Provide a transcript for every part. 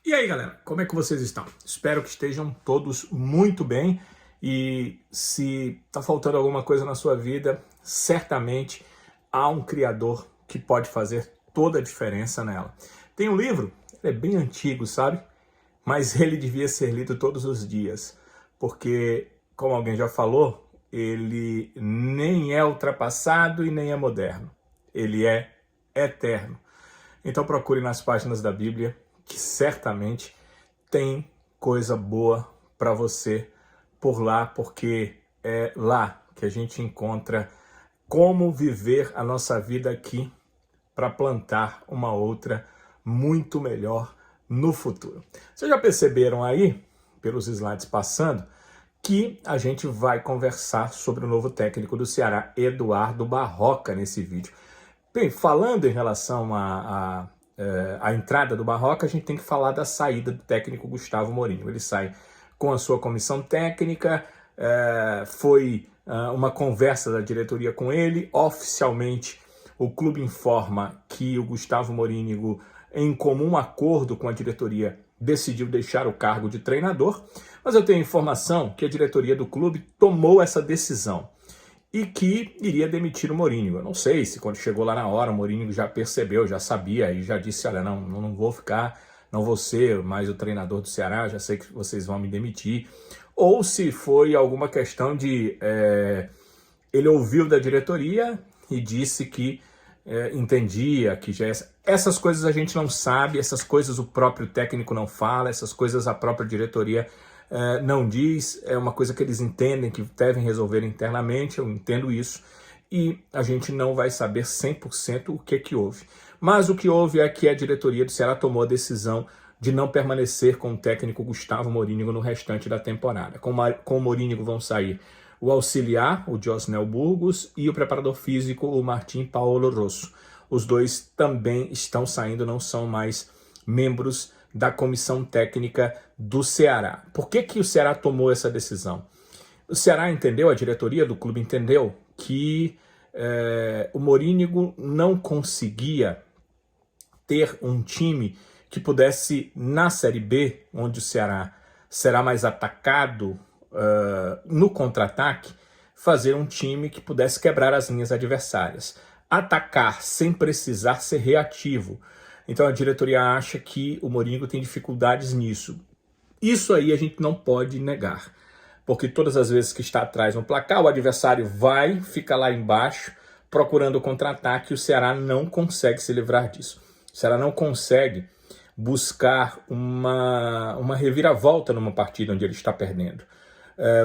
E aí, galera, como é que vocês estão? Espero que estejam todos muito bem e se está faltando alguma coisa na sua vida, certamente há um Criador que pode fazer toda a diferença nela. Tem um livro, ele é bem antigo, sabe? Mas ele devia ser lido todos os dias, porque, como alguém já falou, ele nem é ultrapassado e nem é moderno. Ele é eterno. Então procure nas páginas da Bíblia, que certamente tem coisa boa para você por lá, porque é lá que a gente encontra como viver a nossa vida aqui para plantar uma outra muito melhor no futuro. Vocês já perceberam aí, pelos slides passando, que a gente vai conversar sobre o novo técnico do Ceará, Eduardo Barroca, nesse vídeo. Bem, falando em relação a entrada do Barroca, a gente tem que falar da saída do técnico Gustavo Mourinho. Ele sai com a sua comissão técnica, foi uma conversa da diretoria com ele. Oficialmente, o clube informa que o Gustavo Mourinho, em comum acordo com a diretoria, decidiu deixar o cargo de treinador, mas eu tenho informação que a diretoria do clube tomou essa decisão e que iria demitir o Mourinho. Eu não sei se quando chegou lá na hora o Mourinho já percebeu, já sabia e já disse, olha, não vou ficar, não vou ser mais o treinador do Ceará, já sei que vocês vão me demitir. Ou se foi alguma questão de... ele ouviu da diretoria e disse que entendia, que já... Essas coisas a gente não sabe, essas coisas o próprio técnico não fala, essas coisas a própria diretoria não diz, é uma coisa que eles entendem, que devem resolver internamente, eu entendo isso, e a gente não vai saber 100% o que houve. Mas o que houve é que a diretoria do Ceará tomou a decisão de não permanecer com o técnico Gustavo Mourinho no restante da temporada. Com o Mourinho vão sair o auxiliar, o Josnel Burgos, e o preparador físico, o Martim Paulo Rosso. Os dois também estão saindo, não são mais membros da comissão técnica do Ceará. Por que o Ceará tomou essa decisão? O Ceará entendeu, a diretoria do clube entendeu que o Mourinho não conseguia ter um time que pudesse, na Série B, onde o Ceará será mais atacado no contra-ataque, fazer um time que pudesse quebrar as linhas adversárias. Atacar sem precisar ser reativo. Então a diretoria acha que o Mourinho tem dificuldades nisso. Isso aí a gente não pode negar, porque todas as vezes que está atrás no placar, o adversário vai, fica lá embaixo, procurando o contra-ataque, e o Ceará não consegue se livrar disso. O Ceará não consegue buscar uma reviravolta numa partida onde ele está perdendo.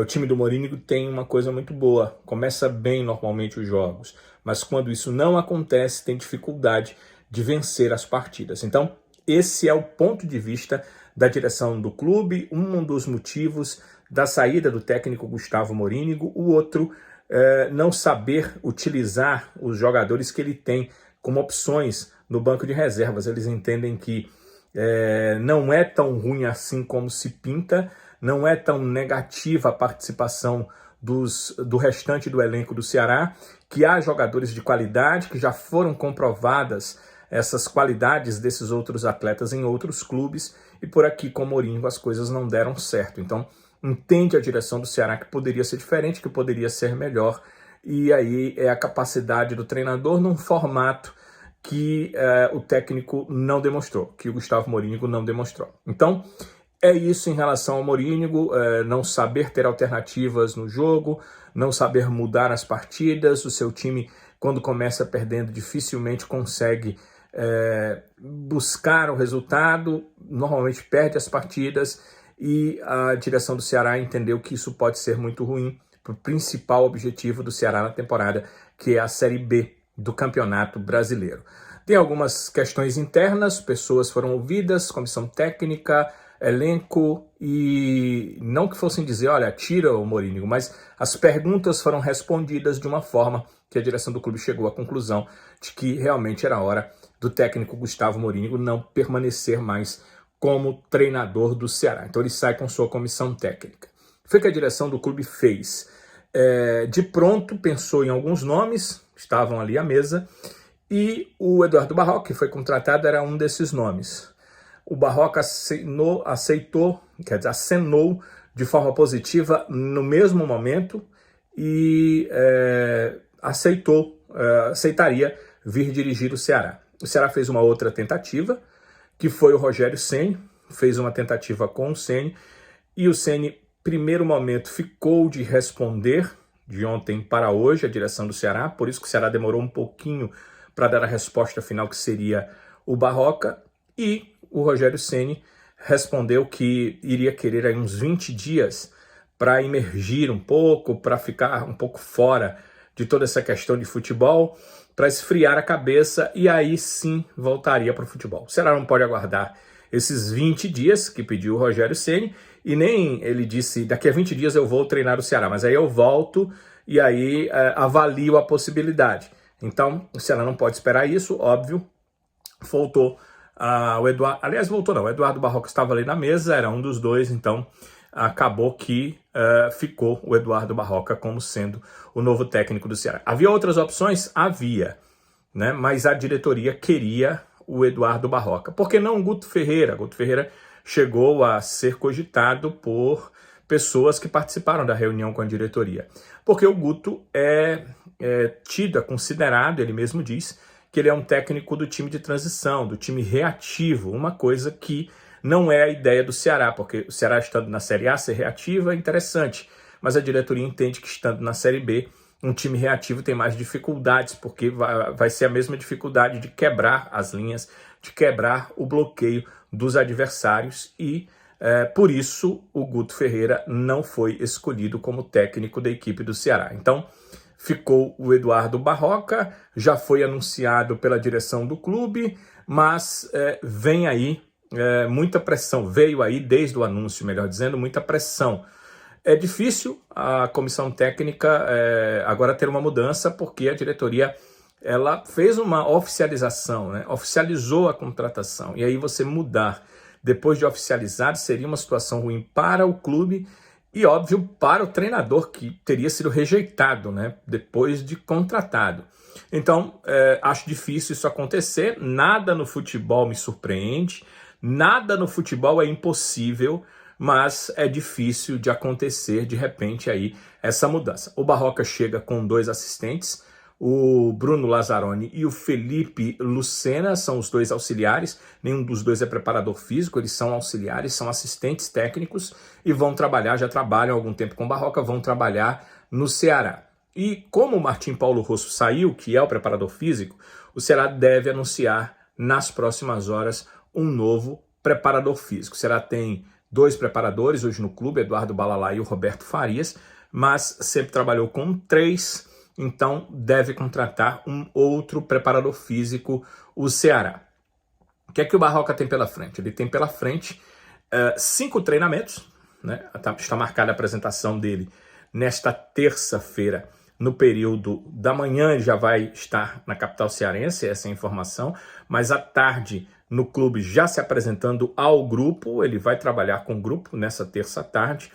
O time do Mourinho tem uma coisa muito boa, começa bem normalmente os jogos, mas quando isso não acontece, tem dificuldade de vencer as partidas. Então, esse é o ponto de vista da direção do clube, um dos motivos da saída do técnico Gustavo Mourinho, o outro, não saber utilizar os jogadores que ele tem como opções no banco de reservas. Eles entendem que não é tão ruim assim como se pinta, não é tão negativa a participação do restante do elenco do Ceará, que há jogadores de qualidade, que já foram comprovadas essas qualidades desses outros atletas em outros clubes, e por aqui com o Mourinho as coisas não deram certo. Então, entende a direção do Ceará que poderia ser diferente, que poderia ser melhor, e aí é a capacidade do treinador num formato que o técnico não demonstrou, que o Gustavo Mourinho não demonstrou. Então, é isso em relação ao Mourinho, não saber ter alternativas no jogo, não saber mudar as partidas. O seu time, quando começa perdendo, dificilmente consegue buscar o resultado, normalmente perde as partidas, e a direção do Ceará entendeu que isso pode ser muito ruim para o principal objetivo do Ceará na temporada, que é a Série B do Campeonato Brasileiro. Tem algumas questões internas, pessoas foram ouvidas, comissão técnica, elenco, e não que fossem dizer, olha, tira o Mourinho, mas as perguntas foram respondidas de uma forma que a direção do clube chegou à conclusão de que realmente era hora do técnico Gustavo Mourinho não permanecer mais como treinador do Ceará. Então ele sai com sua comissão técnica. Foi o que a direção do clube fez. De pronto pensou em alguns nomes, estavam ali à mesa, e o Eduardo Barroca, que foi contratado, era um desses nomes. o Barroca aceitou, quer dizer, acenou de forma positiva no mesmo momento e aceitaria vir dirigir o Ceará. O Ceará fez uma outra tentativa, que foi o Rogério Ceni, fez uma tentativa com o Ceni, e o Ceni, primeiro momento, ficou de responder de ontem para hoje a direção do Ceará, por isso que o Ceará demorou um pouquinho para dar a resposta final, que seria o Barroca, e o Rogério Ceni respondeu que iria querer aí uns 20 dias para emergir um pouco, para ficar um pouco fora de toda essa questão de futebol, para esfriar a cabeça e aí sim voltaria para o futebol. O Ceará não pode aguardar esses 20 dias que pediu o Rogério Ceni, e nem ele disse, daqui a 20 dias eu vou treinar o Ceará, mas aí eu volto e aí avalio a possibilidade. Então, o Ceará não pode esperar isso, óbvio. Voltou o Eduardo, aliás, voltou não, o Eduardo Barroca estava ali na mesa, era um dos dois, então acabou que ficou o Eduardo Barroca como sendo o novo técnico do Ceará. Havia outras opções? Havia, né? Mas a diretoria queria o Eduardo Barroca. Por que não o Guto Ferreira? Guto Ferreira chegou a ser cogitado por pessoas que participaram da reunião com a diretoria. Porque o Guto é considerado, ele mesmo diz, que ele é um técnico do time de transição, do time reativo, uma coisa que não é a ideia do Ceará, porque o Ceará estando na Série A, ser reativo é interessante, mas a diretoria entende que estando na Série B, um time reativo tem mais dificuldades, porque vai ser a mesma dificuldade de quebrar as linhas, de quebrar o bloqueio dos adversários, e por isso o Guto Ferreira não foi escolhido como técnico da equipe do Ceará. Então ficou o Eduardo Barroca, já foi anunciado pela direção do clube, mas vem aí muita pressão, veio aí desde o anúncio, melhor dizendo, muita pressão. É difícil a comissão técnica agora ter uma mudança, porque a diretoria ela fez uma oficialização, né? Oficializou a contratação, e aí você mudar depois de oficializado seria uma situação ruim para o clube e, óbvio, para o treinador, que teria sido rejeitado, né? Depois de contratado. Então, acho difícil isso acontecer, nada no futebol me surpreende, nada no futebol é impossível, mas é difícil de acontecer, de repente, aí essa mudança. O Barroca chega com 2 assistentes, o Bruno Lazzaroni e o Felipe Lucena, são os 2 auxiliares, nenhum dos 2 é preparador físico, eles são auxiliares, são assistentes técnicos e vão trabalhar, já trabalham há algum tempo com o Barroca, vão trabalhar no Ceará. E como o Martim Paulo Rosso saiu, que é o preparador físico, o Ceará deve anunciar nas próximas horas um novo preparador físico. O Ceará tem 2 preparadores hoje no clube, Eduardo Balalá e o Roberto Farias, mas sempre trabalhou com 3, então deve contratar um outro preparador físico, o Ceará. O que é que o Barroca tem pela frente? Ele tem pela frente 5 treinamentos, né? Está marcada a apresentação dele nesta terça-feira, no período da manhã. Ele já vai estar na capital cearense, essa é a informação, mas à tarde no clube já se apresentando ao grupo, ele vai trabalhar com o grupo nessa terça-tarde,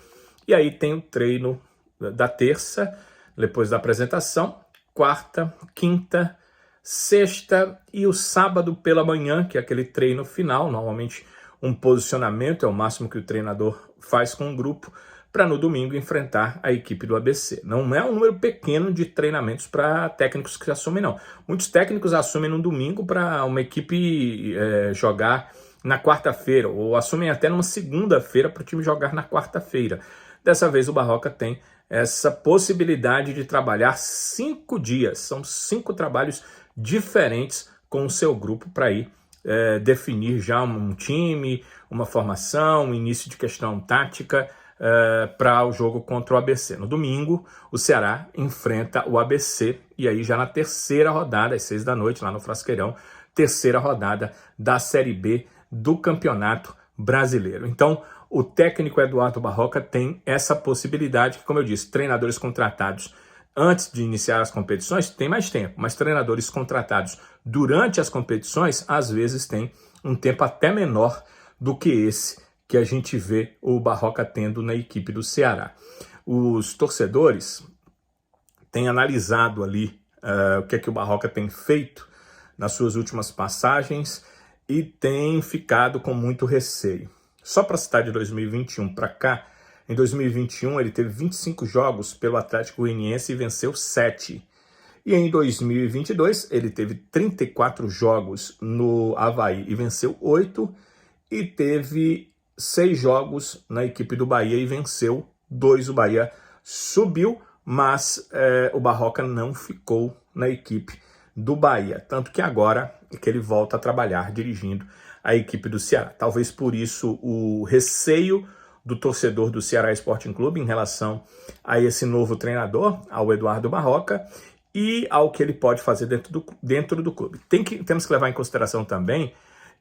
e aí tem o treino da terça, depois da apresentação, quarta, quinta, sexta e o sábado pela manhã, que é aquele treino final, normalmente um posicionamento, é o máximo que o treinador faz com o grupo, para no domingo enfrentar a equipe do ABC. Não é um número pequeno de treinamentos para técnicos que assumem, não. Muitos técnicos assumem no domingo para uma equipe jogar na quarta-feira, ou assumem até numa segunda-feira para o time jogar na quarta-feira. Dessa vez o Barroca tem essa possibilidade de trabalhar 5 dias, são 5 trabalhos diferentes com o seu grupo para ir definir já um time, uma formação, um início de questão tática para o jogo contra o ABC. No domingo, o Ceará enfrenta o ABC, e aí já na terceira rodada, às 6 da noite, lá no Frasqueirão, terceira rodada da Série B do Campeonato Brasileiro. Então, o técnico Eduardo Barroca tem essa possibilidade, que, como eu disse, treinadores contratados antes de iniciar as competições tem mais tempo, mas treinadores contratados durante as competições, às vezes, tem um tempo até menor do que esse que a gente vê o Barroca tendo na equipe do Ceará. Os torcedores têm analisado ali o que é que o Barroca tem feito nas suas últimas passagens, e tem ficado com muito receio. Só para citar de 2021 para cá, em 2021 ele teve 25 jogos pelo Atlético Goianiense e venceu 7. E em 2022 ele teve 34 jogos no Avaí e venceu 8. E teve 6 jogos na equipe do Bahia e venceu 2. O Bahia subiu, mas o Barroca não ficou na equipe do Bahia. Tanto que agora é que ele volta a trabalhar dirigindo a equipe do Ceará. Talvez por isso o receio do torcedor do Ceará Sporting Clube em relação a esse novo treinador, ao Eduardo Barroca, e ao que ele pode fazer dentro do clube. Temos que levar em consideração também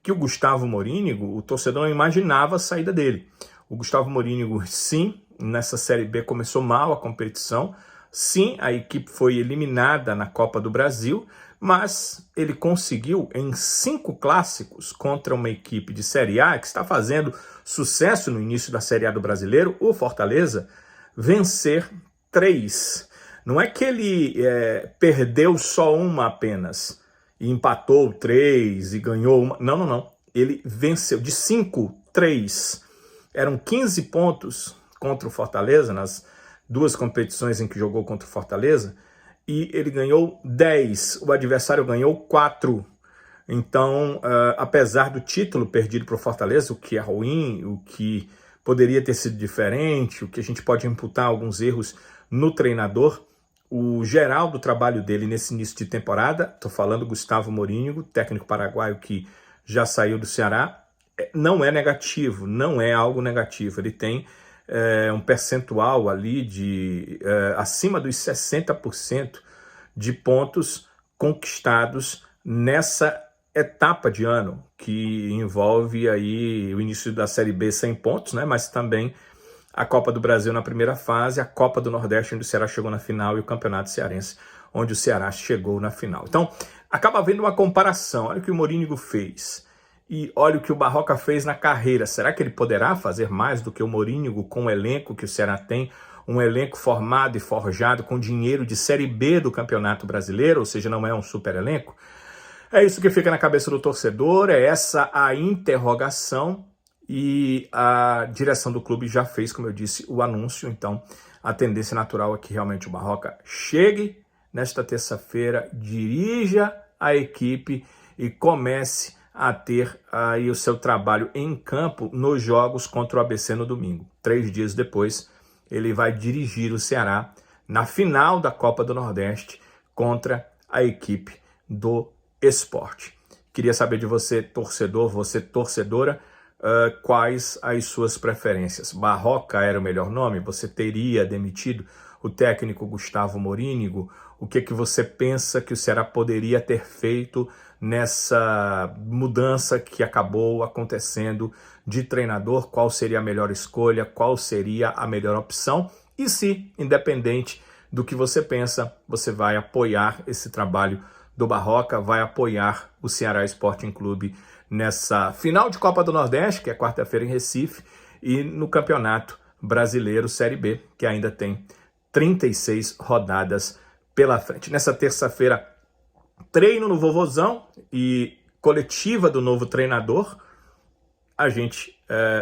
que o Gustavo Morínigo, o torcedor não imaginava a saída dele. O Gustavo Morínigo, sim, nessa Série B começou mal a competição, sim, a equipe foi eliminada na Copa do Brasil, mas ele conseguiu em 5 clássicos contra uma equipe de Série A que está fazendo sucesso no início da Série A do Brasileiro, o Fortaleza, vencer 3. Não é que ele perdeu só uma apenas, e empatou 3 e ganhou uma. Não, não, não. Ele venceu de 5, 3. Eram 15 pontos contra o Fortaleza, nas 2 competições em que jogou contra o Fortaleza, e ele ganhou 10. O adversário ganhou 4. Então, apesar do título perdido para o Fortaleza, o que é ruim, o que poderia ter sido diferente, o que a gente pode imputar alguns erros no treinador, o geral do trabalho dele nesse início de temporada, estou falando Gustavo Morínigo, técnico paraguaio que já saiu do Ceará, não é negativo, não é algo negativo. Ele tem um percentual ali de acima dos 60% de pontos conquistados nessa etapa de ano, que envolve aí o início da Série B 100 pontos, né? Mas também a Copa do Brasil na primeira fase, a Copa do Nordeste, onde o Ceará chegou na final, e o Campeonato Cearense, onde o Ceará chegou na final. Então, acaba havendo uma comparação. Olha o que o Morínigo fez e olha o que o Barroca fez na carreira. Será que ele poderá fazer mais do que o Morínigo com o elenco que o Ceará tem? Um elenco formado e forjado com dinheiro de Série B do Campeonato Brasileiro, ou seja, não é um super elenco? É isso que fica na cabeça do torcedor, é essa a interrogação, e a direção do clube já fez, como eu disse, o anúncio. Então a tendência natural é que realmente o Barroca chegue nesta terça-feira, dirija a equipe e comece a ter aí o seu trabalho em campo nos jogos contra o ABC no domingo. 3 dias depois, ele vai dirigir o Ceará na final da Copa do Nordeste contra a equipe do Sport. Queria saber de você, torcedor, você torcedora, quais as suas preferências. Barroca era o melhor nome? Você teria demitido o técnico Gustavo Morínigo? O que você pensa que o Ceará poderia ter feito nessa mudança que acabou acontecendo de treinador? Qual seria a melhor escolha? Qual seria a melhor opção? E se, independente do que você pensa, você vai apoiar esse trabalho do Barroca, vai apoiar o Ceará Sporting Clube nessa final de Copa do Nordeste, que é quarta-feira em Recife, e no Campeonato Brasileiro Série B, que ainda tem 36 rodadas pela frente. Nessa terça-feira, treino no Vovozão e coletiva do novo treinador. A gente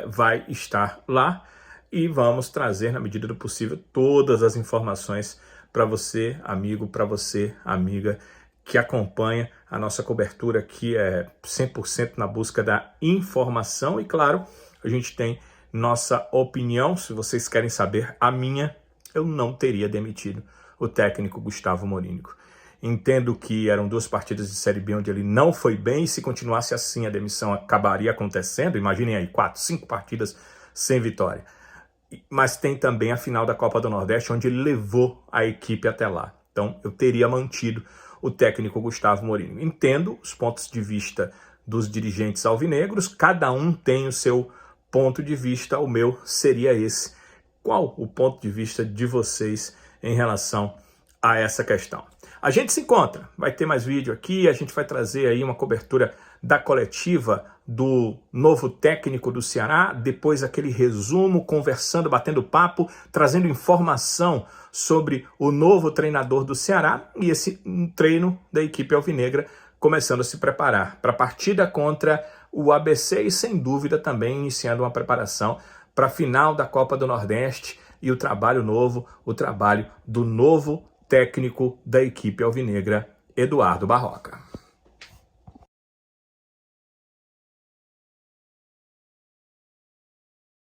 vai estar lá e vamos trazer, na medida do possível, todas as informações para você, amigo, para você, amiga, que acompanha a nossa cobertura, que é 100% na busca da informação. E claro, a gente tem nossa opinião. Se vocês querem saber a minha, eu não teria demitido o técnico Gustavo Morínigo. Entendo que eram 2 partidas de Série B onde ele não foi bem, e se continuasse assim a demissão acabaria acontecendo. Imaginem aí, 4, 5 partidas sem vitória. Mas tem também a final da Copa do Nordeste, onde ele levou a equipe até lá. Então eu teria mantido o técnico Gustavo Morínigo. Entendo os pontos de vista dos dirigentes alvinegros, cada um tem o seu ponto de vista, o meu seria esse. Qual o ponto de vista de vocês em relação a essa questão? A gente se encontra, vai ter mais vídeo aqui, a gente vai trazer aí uma cobertura da coletiva do novo técnico do Ceará, depois aquele resumo, conversando, batendo papo, trazendo informação sobre o novo treinador do Ceará e esse treino da equipe alvinegra começando a se preparar para a partida contra o ABC e, sem dúvida, também iniciando uma preparação para a final da Copa do Nordeste e o trabalho novo, o trabalho do novo técnico da equipe alvinegra, Eduardo Barroca.